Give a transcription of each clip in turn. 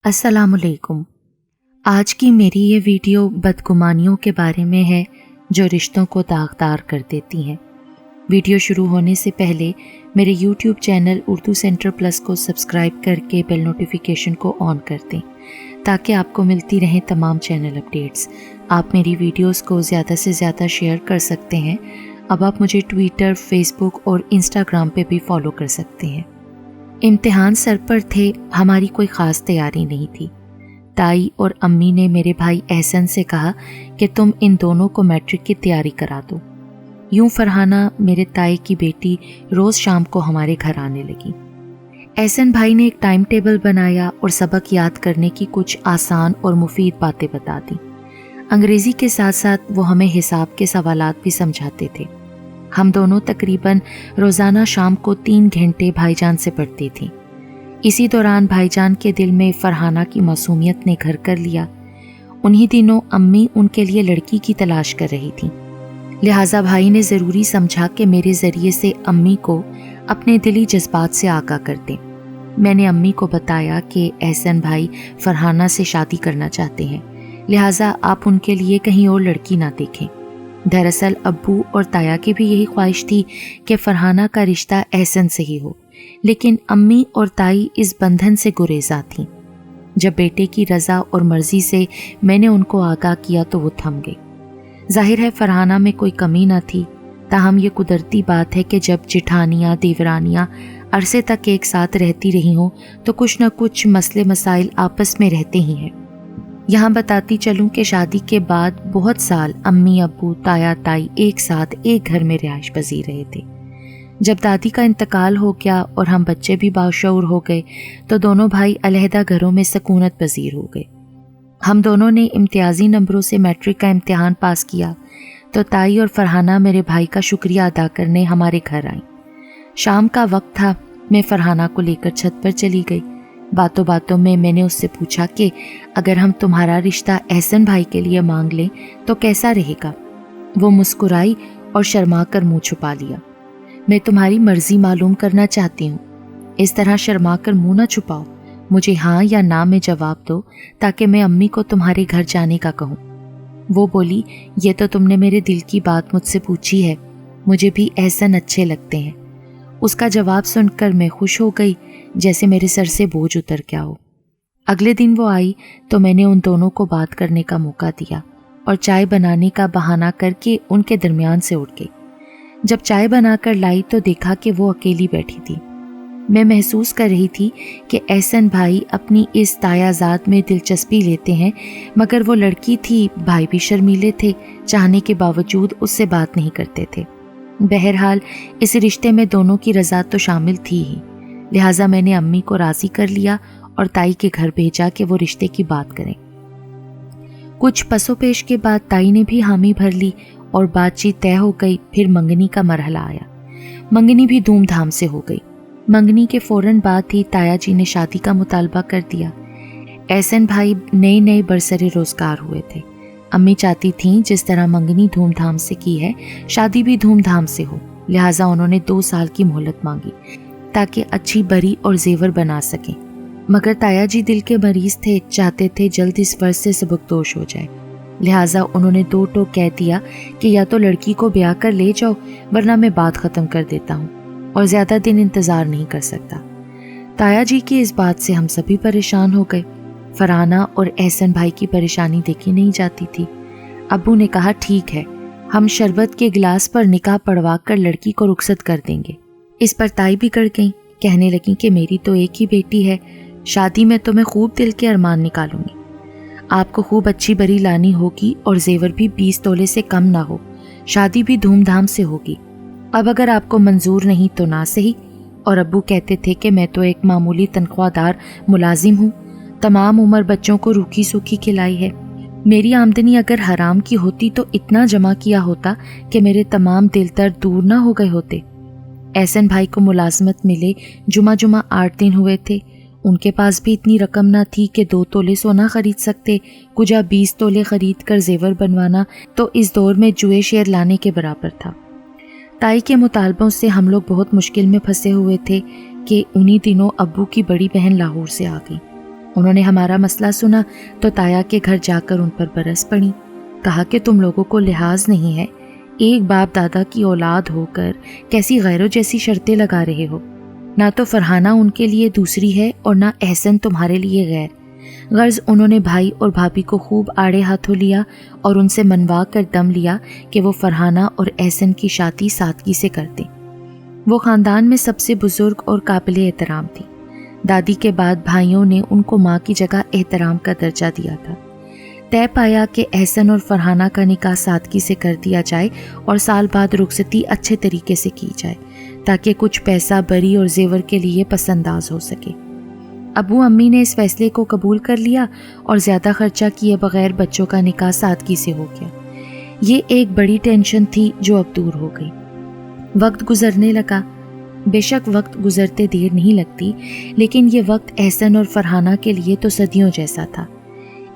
السلام علیکم۔ آج کی میری یہ ویڈیو بدگمانیوں کے بارے میں ہے جو رشتوں کو داغدار کر دیتی ہیں۔ ویڈیو شروع ہونے سے پہلے میرے YouTube channel Urdu centre plus کو سبسکرائب کر کے بیل نوٹیفیکیشن کو آن کر دیں تاکہ آپ کو ملتی رہیں تمام چینل اپڈیٹس۔ آپ میری ویڈیوز کو زیادہ سے زیادہ شیئر کر سکتے ہیں۔ اب آپ مجھے ٹویٹر، فیس بک اور انسٹاگرام پہ بھی فالو کر سکتے ہیں۔ امتحان سر پر تھے، ہماری کوئی خاص تیاری نہیں تھی۔ تائی اور امی نے میرے بھائی احسن سے کہا کہ تم ان دونوں کو میٹرک کی تیاری کرا دو۔ یوں فرحانہ، میرے تائی کی بیٹی، روز شام کو ہمارے گھر آنے لگی۔ احسن بھائی نے ایک ٹائم ٹیبل بنایا اور سبق یاد کرنے کی کچھ آسان اور مفید باتیں بتا دیں۔ انگریزی کے ساتھ ساتھ وہ ہمیں حساب کے سوالات بھی سمجھاتے تھے۔ ہم دونوں تقریباً روزانہ شام کو 3 گھنٹے بھائی جان سے پڑھتی تھیں۔ اسی دوران بھائی جان کے دل میں فرحانہ کی معصومیت نے گھر کر لیا۔ انہی دنوں امی ان کے لیے لڑکی کی تلاش کر رہی تھیں، لہٰذا بھائی نے ضروری سمجھا کہ میرے ذریعے سے امی کو اپنے دلی جذبات سے آگاہ کر دیں۔ میں نے امی کو بتایا کہ احسن بھائی فرحانہ سے شادی کرنا چاہتے ہیں، لہٰذا آپ ان کے لیے کہیں اور لڑکی نہ دیکھیں۔ دراصل ابو اور تایا کی بھی یہی خواہش تھی کہ فرحانہ کا رشتہ احسن سے ہی ہو، لیکن امی اور تائی اس بندھن سے گریزاں تھیں۔ جب بیٹے کی رضا اور مرضی سے میں نے ان کو آگاہ کیا تو وہ تھم گئی۔ ظاہر ہے فرحانہ میں کوئی کمی نہ تھی، تاہم یہ قدرتی بات ہے کہ جب جٹھانیاں دیورانیاں عرصے تک ایک ساتھ رہتی رہی ہوں تو کچھ نہ کچھ مسئلے مسائل آپس میں رہتے ہی ہیں۔ یہاں بتاتی چلوں کہ شادی کے بعد بہت سال امی ابو تایا تائی ایک ساتھ ایک گھر میں رہائش پذیر رہے تھے۔ جب دادی کا انتقال ہو گیا اور ہم بچے بھی باشعور ہو گئے تو دونوں بھائی علیحدہ گھروں میں سکونت پذیر ہو گئے۔ ہم دونوں نے امتیازی نمبروں سے میٹرک کا امتحان پاس کیا تو تائی اور فرحانہ میرے بھائی کا شکریہ ادا کرنے ہمارے گھر آئیں۔ شام کا وقت تھا، میں فرحانہ کو لے کر چھت پر چلی گئی۔ باتوں باتوں میں نے اس سے پوچھا کہ اگر ہم تمہارا رشتہ احسن بھائی کے لیے مانگ لیں تو کیسا رہے گا؟ وہ مسکرائی اور شرما کر منہ چھپا لیا۔ میں تمہاری مرضی معلوم کرنا چاہتی ہوں، اس طرح شرما کر منہ نہ چھپاؤ، مجھے ہاں یا نہ میں جواب دو تاکہ میں امی کو تمہارے گھر جانے کا کہوں۔ وہ بولی، یہ تو تم نے میرے دل کی بات مجھ سے پوچھی ہے، مجھے بھی احسن اچھے لگتے ہیں۔ اس کا جواب سن کر میں خوش ہو گئی، جیسے میرے سر سے بوجھ اتر گیا ہو۔ اگلے دن وہ آئی تو میں نے ان دونوں کو بات کرنے کا موقع دیا اور چائے بنانے کا بہانہ کر کے ان کے درمیان سے اٹھ گئی۔ جب چائے بنا کر لائی تو دیکھا کہ وہ اکیلی بیٹھی تھی۔ میں محسوس کر رہی تھی کہ احسن بھائی اپنی اس تایا ذات میں دلچسپی لیتے ہیں، مگر وہ لڑکی تھی، بھائی بھی شرمیلے تھے، چاہنے کے باوجود اس سے بات نہیں کرتے تھے۔ بہرحال اس رشتے میں دونوں کی رضا تو شامل تھی ہی، لہٰذا میں نے امی کو راضی کر لیا اور تائی کے گھر بھیجا کہ وہ رشتے کی بات کریں۔ کچھ پس و پیش کے بعد تائی نے بھی حامی بھر لی اور بات چیت طے ہو گئی۔ پھر منگنی کا مرحلہ آیا۔ منگنی بھی دھوم دھام سے ہو گئی۔ منگنی کے فوراً بعد ہی تایا جی نے شادی کا مطالبہ کر دیا۔ احسن بھائی نئے برسر روزگار ہوئے تھے۔ امی چاہتی تھیں جس طرح منگنی دھوم دھام سے کی ہے، شادی بھی دھوم دھام سے ہو، لہٰذا انہوں نے 2 سال کی مہلت مانگی تاکہ اچھی بری اور زیور بنا سکیں۔ مگر تایا جی دل کے مریض تھے، چاہتے تھے جلد اس فرض سے سبکدوش ہو جائے، لہٰذا انہوں نے 2 ٹوک کہہ دیا کہ یا تو لڑکی کو بیاہ کر لے جاؤ ورنہ میں بات ختم کر دیتا ہوں اور زیادہ دن انتظار نہیں کر سکتا۔ تایا جی کی اس بات سے ہم سبھی پریشان ہو گئے۔ فرحانہ اور احسن بھائی کی پریشانی دیکھی نہیں جاتی تھی۔ ابو نے کہا ٹھیک ہے، ہم شربت کے گلاس پر نکاح پڑھوا کر لڑکی کو رخصت کر دیں گے۔ اس پر تائی بگڑ گئیں، کہنے لگیں کہ میری تو ایک ہی بیٹی ہے، شادی میں تو میں خوب دل کے ارمان نکالوں گی، آپ کو خوب اچھی بری لانی ہوگی اور زیور بھی 20 تولے سے کم نہ ہو، شادی بھی دھوم دھام سے ہوگی، اب اگر آپ کو منظور نہیں تو نہ صحیح۔ اور ابو کہتے تھے کہ میں تو ایک معمولی تنخواہ دار ملازم ہوں، تمام عمر بچوں کو روکھی سوکھی کھلائی ہے، میری آمدنی اگر حرام کی ہوتی تو اتنا جمع کیا ہوتا کہ میرے تمام دل درد دور نہ ہو گئے ہوتے۔ احسن بھائی کو ملازمت ملے جمعہ 8 دن ہوئے تھے، ان کے پاس بھی اتنی رقم نہ تھی کہ 2 تولے سونا خرید سکتے، کجا 20 تولے خرید کر زیور بنوانا تو اس دور میں جوئے شیر لانے کے برابر تھا۔ تائی کے مطالبوں سے ہم لوگ بہت مشکل میں پھنسے ہوئے تھے کہ انہی دنوں ابو کی بڑی بہن لاہور سے آ گئی۔ انہوں نے ہمارا مسئلہ سنا تو تایا کے گھر جا کر ان پر برس پڑی. کہا کہ تم لوگوں کو لحاظ نہیں ہے، ایک باپ دادا کی اولاد ہو کر کیسی غیروں جیسی شرطیں لگا رہے ہو. نہ تو فرحانہ ان کے لیے دوسری ہے اور نہ احسن تمہارے لیے غیر. غرض انہوں نے بھائی اور بھابھی کو خوب آڑے ہاتھوں لیا اور ان سے منوا کر دم لیا کہ وہ فرحانہ اور احسن کی شادی سادگی سے کر دیں. وہ خاندان میں سب سے بزرگ اور قابل احترام تھی. دادی کے بعد بھائیوں نے ان کو ماں کی جگہ احترام کا درجہ دیا تھا. طے پایا کہ احسن اور فرحانہ کا نکاح سادگی سے کر دیا جائے اور سال بعد رخصتی اچھے طریقے سے کی جائے تاکہ کچھ پیسہ بری اور زیور کے لیے پس انداز ہو سکے. ابو امی نے اس فیصلے کو قبول کر لیا اور زیادہ خرچہ کیے بغیر بچوں کا نکاح سادگی سے ہو گیا. یہ ایک بڑی ٹینشن تھی جو اب دور ہو گئی. وقت گزرنے لگا. بے شک وقت گزرتے دیر نہیں لگتی، لیکن یہ وقت احسن اور فرحانہ کے لیے تو صدیوں جیسا تھا.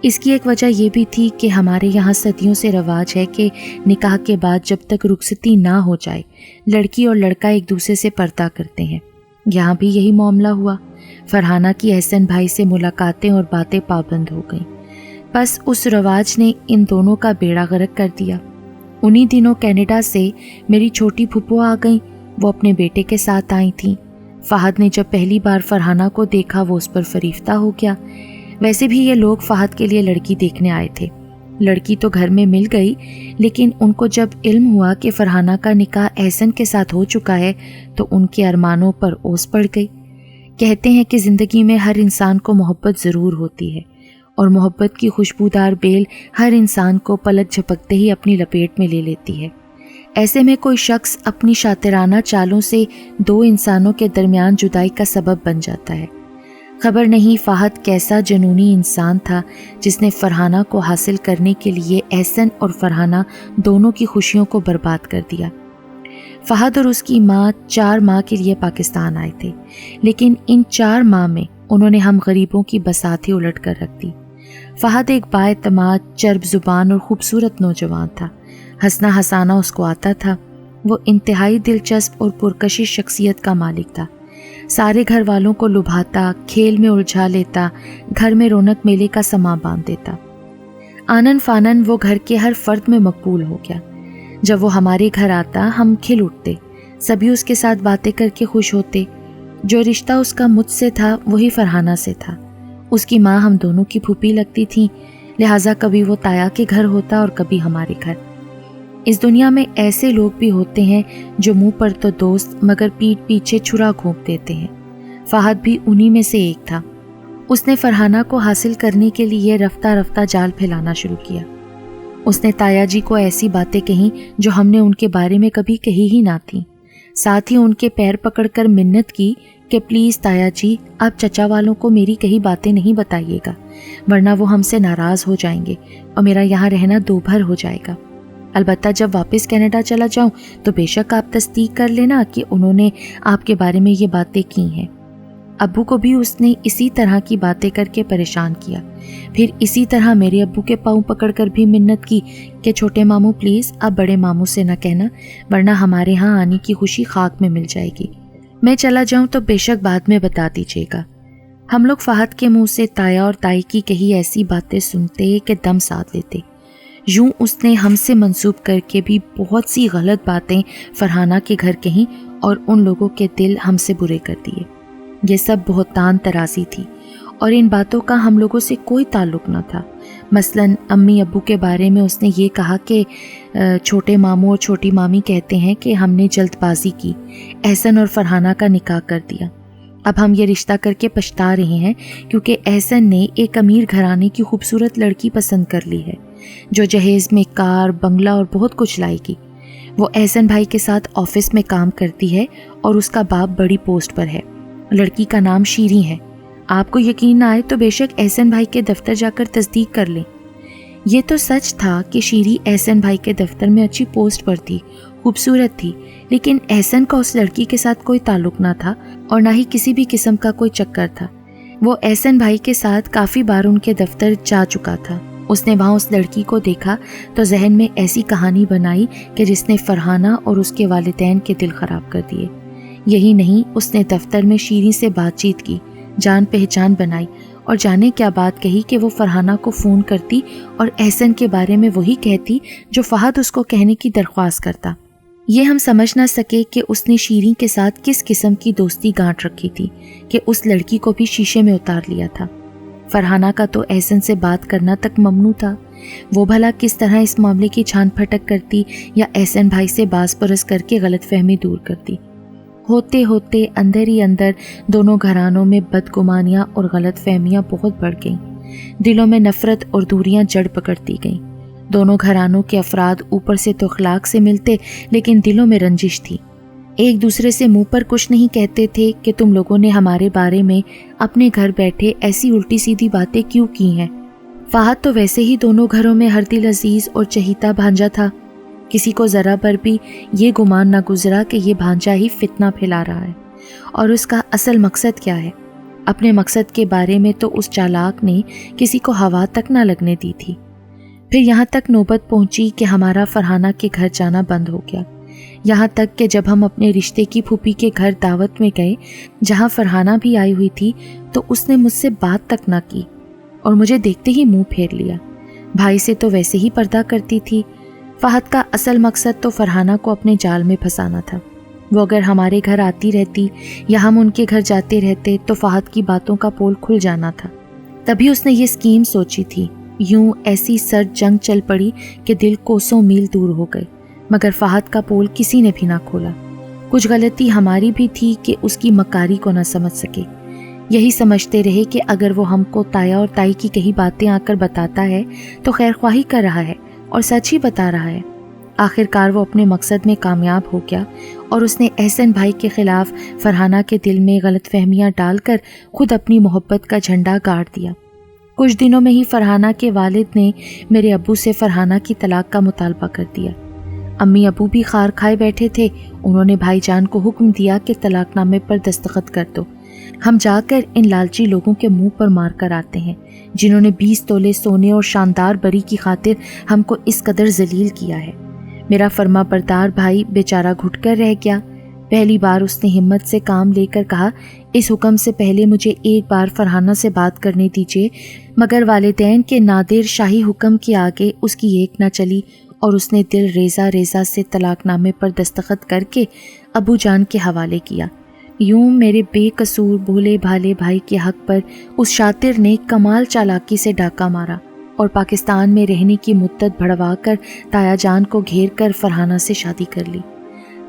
اس کی ایک وجہ یہ بھی تھی کہ ہمارے یہاں صدیوں سے رواج ہے کہ نکاح کے بعد جب تک رخصتی نہ ہو جائے لڑکی اور لڑکا ایک دوسرے سے پردہ کرتے ہیں. یہاں بھی یہی معاملہ ہوا. فرحانہ کی احسن بھائی سے ملاقاتیں اور باتیں پابند ہو گئیں. بس اس رواج نے ان دونوں کا بیڑا غرق کر دیا. انہی دنوں کینیڈا سے میری چھوٹی پھپھو آ گئیں. وہ اپنے بیٹے کے ساتھ آئی تھیں. فہد نے جب پہلی بار فرحانہ کو دیکھا وہ اس پر فریفتہ ہو گیا. ویسے بھی یہ لوگ فہد کے لیے لڑکی دیکھنے آئے تھے. لڑکی تو گھر میں مل گئی، لیکن ان کو جب علم ہوا کہ فرحانہ کا نکاح احسن کے ساتھ ہو چکا ہے تو ان کے ارمانوں پر اوس پڑ گئی. کہتے ہیں کہ زندگی میں ہر انسان کو محبت ضرور ہوتی ہے اور محبت کی خوشبودار بیل ہر انسان کو پلک جھپکتے ہی اپنی لپیٹ میں لے لیتی ہے. ایسے میں کوئی شخص اپنی شاطرانہ چالوں سے دو انسانوں کے درمیان جدائی کا سبب بن جاتا ہے. خبر نہیں فہد کیسا جنونی انسان تھا جس نے فرحانہ کو حاصل کرنے کے لیے احسن اور فرحانہ دونوں کی خوشیوں کو برباد کر دیا. فہد اور اس کی ماں 4 ماہ کے لیے پاکستان آئے تھے، لیکن ان 4 ماہ میں انہوں نے ہم غریبوں کی بساط ہی الٹ کر رکھ دی. فہد ایک بااعتماد، چرب زبان اور خوبصورت نوجوان تھا. ہنسنا ہنسانا اس کو آتا تھا. وہ انتہائی دلچسپ اور پرکشش شخصیت کا مالک تھا. سارے گھر والوں کو لبھاتا، کھیل میں الجھا لیتا، گھر میں رونق میلے کا سماں باندھ دیتا. آنن فانن وہ گھر کے ہر فرد میں مقبول ہو گیا. جب وہ ہمارے گھر آتا ہم کھل اٹھتے، سبھی اس کے ساتھ باتیں کر کے خوش ہوتے. جو رشتہ اس کا مجھ سے تھا وہی فرحانہ سے تھا. اس کی ماں ہم دونوں کی پھوپھی لگتی تھی، لہٰذا کبھی وہ تایا کے گھر ہوتا اور کبھی ہمارے گھر. اس دنیا میں ایسے لوگ بھی ہوتے ہیں جو منہ پر تو دوست مگر پیٹھ پیچھے چھرا گھونپ دیتے ہیں. فہد بھی انہی میں سے ایک تھا. اس نے فرحانہ کو حاصل کرنے کے لیے رفتہ رفتہ جال پھیلانا شروع کیا. اس نے تایا جی کو ایسی باتیں کہیں جو ہم نے ان کے بارے میں کبھی کہی ہی نہ تھیں. ساتھ ہی ان کے پیر پکڑ کر منت کی کہ پلیز تایا جی آپ چچا والوں کو میری کہی باتیں نہیں بتائیے گا، ورنہ وہ ہم سے ناراض ہو جائیں گے اور میرا یہاں رہنا دوبھر ہو جائے گا. البتہ جب واپس کینیڈا چلا جاؤں تو بے شک آپ تصدیق کر لینا کہ انہوں نے آپ کے بارے میں یہ باتیں کی ہیں. ابو کو بھی اس نے اسی طرح کی باتیں کر کے پریشان کیا. پھر اسی طرح میرے ابو کے پاؤں پکڑ کر بھی منت کی کہ چھوٹے ماموں پلیز آپ بڑے ماموں سے نہ کہنا، ورنہ ہمارے ہاں آنے کی خوشی خاک میں مل جائے گی. میں چلا جاؤں تو بے شک بعد میں بتا دیجیے گا. ہم لوگ فہد کے منہ سے تایا اور تائی کی کہی ایسی باتیں سنتے کہ دم ساتھ لیتے. یوں اس نے ہم سے منسوب کر کے بھی بہت سی غلط باتیں فرحانہ کے گھر کہیں اور ان لوگوں کے دل ہم سے برے کر دیے. یہ سب بہتان طرازی تھی اور ان باتوں کا ہم لوگوں سے کوئی تعلق نہ تھا. مثلاً امی ابو کے بارے میں اس نے یہ کہا کہ چھوٹے ماموں اور چھوٹی مامی کہتے ہیں کہ ہم نے جلد بازی کی، احسن اور فرحانہ کا نکاح کر دیا. اب ہم یہ رشتہ کر کے پچھتا رہے ہیں کیونکہ احسن نے ایک امیر گھرانے کی خوبصورت لڑکی پسند کر لی ہے جو جہیز میں کار، بنگلہ اور بہت کچھ لائے گی. وہ احسن بھائی کے ساتھ آفس میں کام کرتی ہے اور اس کا باپ بڑی پوسٹ پر ہے. لڑکی کا نام شیریں ہے. آپ کو یقین نہ آئے تو بے شک احسن بھائی کے دفتر جا کر تصدیق کر لیں. یہ تو سچ تھا کہ شیریں احسن بھائی کے دفتر میں اچھی پوسٹ پر تھی، خوبصورت تھی، لیکن احسن کا اس لڑکی کے ساتھ کوئی تعلق نہ تھا اور نہ ہی کسی بھی قسم کا کوئی چکر تھا. وہ احسن بھائی کے ساتھ کافی بار ان کے دفتر جا چکا تھا. اس نے وہاں اس لڑکی کو دیکھا تو ذہن میں ایسی کہانی بنائی کہ جس نے فرحانہ اور اس کے والدین کے دل خراب کر دیے. یہی نہیں، اس نے دفتر میں شیریں سے بات چیت کی، جان پہچان بنائی اور جانے کیا بات کہی کہ وہ فرحانہ کو فون کرتی اور احسن کے بارے میں وہی کہتی جو فہد اس کو کہنے کی درخواست کرتا۔ یہ ہم سمجھ نہ سکے کہ اس نے شیریں کے ساتھ کس قسم کی دوستی گانٹ رکھی تھی کہ اس لڑکی کو بھی شیشے میں اتار لیا تھا۔ فرحانہ کا تو احسن سے بات کرنا تک ممنوع تھا، وہ بھلا کس طرح اس معاملے کی چھان پھٹک کرتی یا احسن بھائی سے باز پرس کر کے غلط فہمی دور کرتی۔ ہوتے ہوتے اندر ہی اندر دونوں گھرانوں میں بدگمانیاں اور غلط فہمیاں بہت بڑھ گئیں، دلوں میں نفرت اور دوریاں جڑ پکڑتی گئیں۔ دونوں گھرانوں کے افراد اوپر سے تو اخلاق سے ملتے لیکن دلوں میں رنجش تھی، ایک دوسرے سے منہ پر کچھ نہیں کہتے تھے کہ تم لوگوں نے ہمارے بارے میں اپنے گھر بیٹھے ایسی الٹی سیدھی باتیں کیوں کی ہیں۔ فہد تو ویسے ہی دونوں گھروں میں ہر دل عزیز اور چہیتا بھانجا تھا، کسی کو ذرا پر بھی یہ گمان نہ گزرا کہ یہ بھانجا ہی فتنہ پھیلا رہا ہے، اور اس کا اصل مقصد کیا ہے۔ اپنے مقصد کے بارے میں تو اس چالاک نے کسی کو ہوا تک نہ لگنے دی تھی۔ پھر یہاں تک نوبت پہنچی کہ ہمارا فرحانہ کے گھر جانا بند ہو گیا، یہاں تک کہ جب ہم اپنے رشتے کی پھوپھی کے گھر دعوت میں گئے جہاں فرحانہ بھی آئی ہوئی تھی تو اس نے مجھ سے بات تک نہ کی اور مجھے دیکھتے ہی منہ پھیر لیا۔ بھائی سے تو ویسے ہی پردہ کرتی تھی۔ فہد کا اصل مقصد تو فرحانہ کو اپنے جال میں پھنسانا تھا۔ وہ اگر ہمارے گھر آتی رہتی یا ہم ان کے گھر جاتے رہتے تو فہد کی باتوں کا پول کھل جانا تھا۔ تبھی اس نے یہ اسکیم سوچی تھی۔ یوں ایسی سرد جنگ چل پڑی کہ دل کوسوں میل دور ہو گئے، مگر فہد کا پول کسی نے بھی نہ کھولا۔ کچھ غلطی ہماری بھی تھی کہ اس کی مکاری کو نہ سمجھ سکے۔ یہی سمجھتے رہے کہ اگر وہ ہم کو تایا اور تائی کی کئی باتیں آ کر بتاتا ہے تو خیر خواہی کر رہا ہے اور سچ ہی بتا رہا ہے۔ آخر کار وہ اپنے مقصد میں کامیاب ہو گیا اور اس نے احسن بھائی کے خلاف فرحانہ کے دل میں غلط فہمیاں ڈال کر خود اپنی محبت کا جھنڈا گاڑ دیا۔ کچھ دنوں میں ہی فرحانہ کے والد نے میرے ابو سے فرحانہ کی طلاق کا مطالبہ کر دیا۔ امی ابو بھی خار کھائے بیٹھے تھے، انہوں نے بھائی جان کو حکم دیا کہ طلاق نامے پر دستخط کر دو، ہم جا کر ان لالچی لوگوں کے منہ پر مار کر آتے ہیں جنہوں نے 20 تولے سونے اور شاندار بری کی خاطر ہم کو اس قدر ذلیل کیا ہے۔ میرا فرما بردار بھائی بیچارہ گھٹ کر رہ گیا۔ پہلی بار اس نے ہمت سے کام لے کر کہا، اس حکم سے پہلے مجھے ایک بار فرحانہ سے بات کرنے دیجیے، مگر والدین کے نادر شاہی حکم کے آگے اس کی ایک نہ چلی اور اس نے دل ریزہ ریزہ سے طلاق نامے پر دستخط کر کے ابو جان کے حوالے کیا۔ یوں میرے بے قصور بھولے بھالے بھائی کے حق پر اس شاطر نے کمال چالاکی سے ڈاکہ مارا اور پاکستان میں رہنے کی مدت بڑھوا کر تایا جان کو گھیر کر فرحانہ سے شادی کر لی۔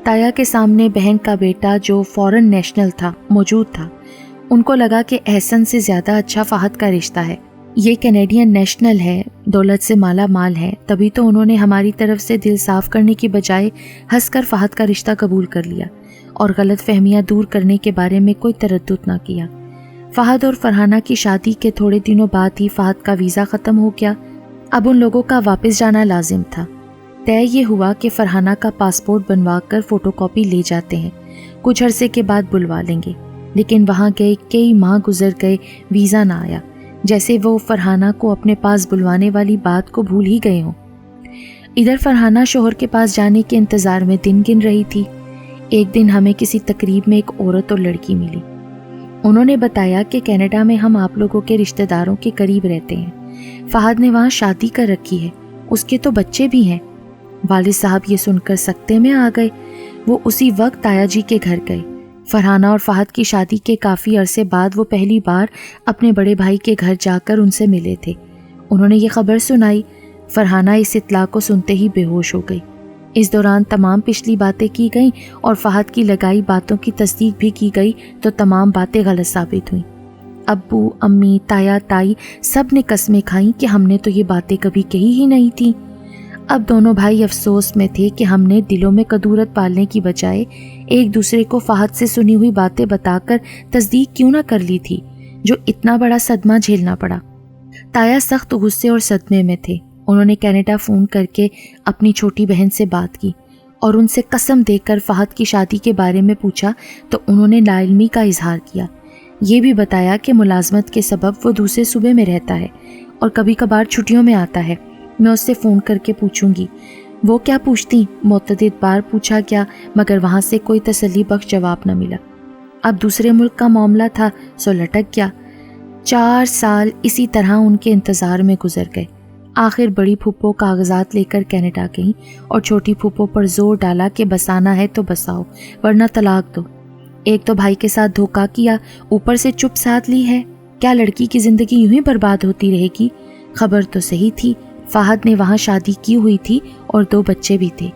تایا کے سامنے بہن کا بیٹا جو فورن نیشنل تھا موجود تھا، ان کو لگا کہ احسن سے زیادہ اچھا فہد کا رشتہ ہے، یہ کینیڈین نیشنل ہے، دولت سے مالا مال ہے، تبھی تو انہوں نے ہماری طرف سے دل صاف کرنے کی بجائے ہنس کر فہد کا رشتہ قبول کر لیا اور غلط فہمیاں دور کرنے کے بارے میں کوئی تردد نہ کیا۔ فہد اور فرحانہ کی شادی کے تھوڑے دنوں بعد ہی فہد کا ویزا ختم ہو گیا، اب ان لوگوں کا واپس جانا لازم تھا۔ طے یہ ہوا کہ فرحانہ کا پاسپورٹ بنوا کر فوٹو کاپی لے جاتے ہیں، کچھ عرصے کے بعد بلوا لیں گے، لیکن وہاں گئے کئی ماہ گزر گئے، ویزا نہ آیا، جیسے وہ فرحانہ کو اپنے پاس بلوانے والی بات کو بھول ہی گئے ہوں۔ ادھر فرحانہ شوہر کے پاس جانے کے انتظار میں دن گن رہی تھی۔ ایک دن ہمیں کسی تقریب میں ایک عورت اور لڑکی ملی، انہوں نے بتایا کہ کینیڈا میں ہم آپ لوگوں کے رشتہ داروں کے قریب رہتے ہیں، فہد نے وہاں شادی کر رکھی ہے، اس کے تو بچے بھی ہیں۔ والد صاحب یہ سن کر سکتے میں آ گئے، وہ اسی وقت تایا جی کے گھر گئے۔ فرحانہ اور فہد کی شادی کے کافی عرصے بعد وہ پہلی بار اپنے بڑے بھائی کے گھر جا کر ان سے ملے تھے۔ انہوں نے یہ خبر سنائی، فرحانہ اس اطلاع کو سنتے ہی بے ہوش ہو گئی۔ اس دوران تمام پچھلی باتیں کی گئیں اور فہد کی لگائی باتوں کی تصدیق بھی کی گئی تو تمام باتیں غلط ثابت ہوئیں۔ ابو، امی، تایا، تائی سب نے قسمیں کھائیں کہ ہم نے تو یہ باتیں کبھی کہی ہی نہیں تھیں۔ اب دونوں بھائی افسوس میں تھے کہ ہم نے دلوں میں کدورت پالنے کی بجائے ایک دوسرے کو فہد سے سنی ہوئی باتیں بتا کر تصدیق کیوں نہ کر لی تھی، جو اتنا بڑا صدمہ جھیلنا پڑا۔ تایا سخت غصے اور صدمے میں تھے۔ انہوں نے کینیڈا فون کر کے اپنی چھوٹی بہن سے بات کی اور ان سے قسم دے کر فہد کی شادی کے بارے میں پوچھا تو انہوں نے لا علمی کا اظہار کیا۔ یہ بھی بتایا کہ ملازمت کے سبب وہ دوسرے صوبے میں رہتا ہے اور کبھی کبھار چھٹیوں میں آتا ہے، میں اس سے فون کر کے پوچھوں گی۔ وہ کیا پوچھتی، متعدد بار پوچھا گیا مگر وہاں سے کوئی تسلی بخش جواب نہ ملا۔ اب دوسرے ملک کا معاملہ تھا سو لٹک گیا۔ 4 سال اسی طرح ان کے انتظار میں گزر گئے۔ آخر بڑی پھپھو کاغذات لے کر کینیڈا گئیں اور چھوٹی پھپھو پر زور ڈالا کہ بسانا ہے تو بساؤ ورنہ طلاق دو۔ ایک تو بھائی کے ساتھ دھوکہ کیا، اوپر سے چپ ساتھ لی ہے۔ کیا لڑکی کی زندگی یوں ہی برباد ہوتی رہے گی؟ خبر تو صحیح تھی، فہد نے وہاں شادی کی ہوئی تھی اور 2 بچے بھی تھے۔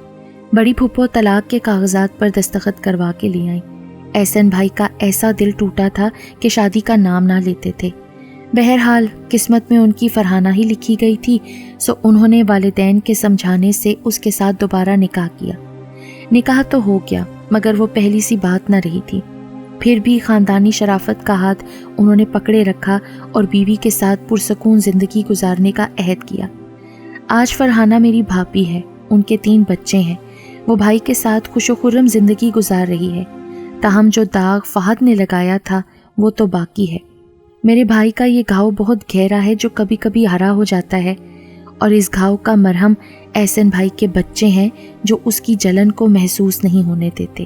بڑی پھپھو طلاق کے کاغذات پر دستخط کروا کے لے آئیں۔ احسن بھائی کا ایسا دل ٹوٹا تھا کہ شادی کا نام نہ لیتے تھے۔ بہرحال قسمت میں ان کی فرحانہ ہی لکھی گئی تھی، سو انہوں نے والدین کے سمجھانے سے اس کے ساتھ دوبارہ نکاح کیا۔ نکاح تو ہو گیا مگر وہ پہلی سی بات نہ رہی تھی۔ پھر بھی خاندانی شرافت کا ہاتھ انہوں نے پکڑے رکھا اور بیوی کے ساتھ پرسکون زندگی گزارنے کا عہد کیا۔ آج فرحانہ میری بھابھی ہے، ان کے 3 بچے ہیں، وہ بھائی کے ساتھ خوش و خرم زندگی گزار رہی ہے۔ تاہم جو داغ فہد نے لگایا تھا وہ تو باقی ہے۔ میرے بھائی کا یہ گھاؤ بہت گہرا ہے جو کبھی کبھی ہرا ہو جاتا ہے، اور اس گھاؤ کا مرہم احسن بھائی کے بچے ہیں جو اس کی جلن کو محسوس نہیں ہونے دیتے۔